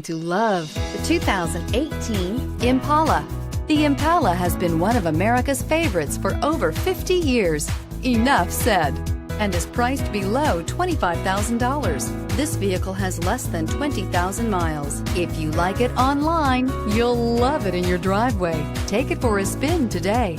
To love the 2018 Impala. The Impala has been one of America's favorites for over 50 years. Enough said. And is priced below $25,000. This vehicle has less than 20,000 miles. If you like it online, you'll love it in your driveway. Take it for a spin today.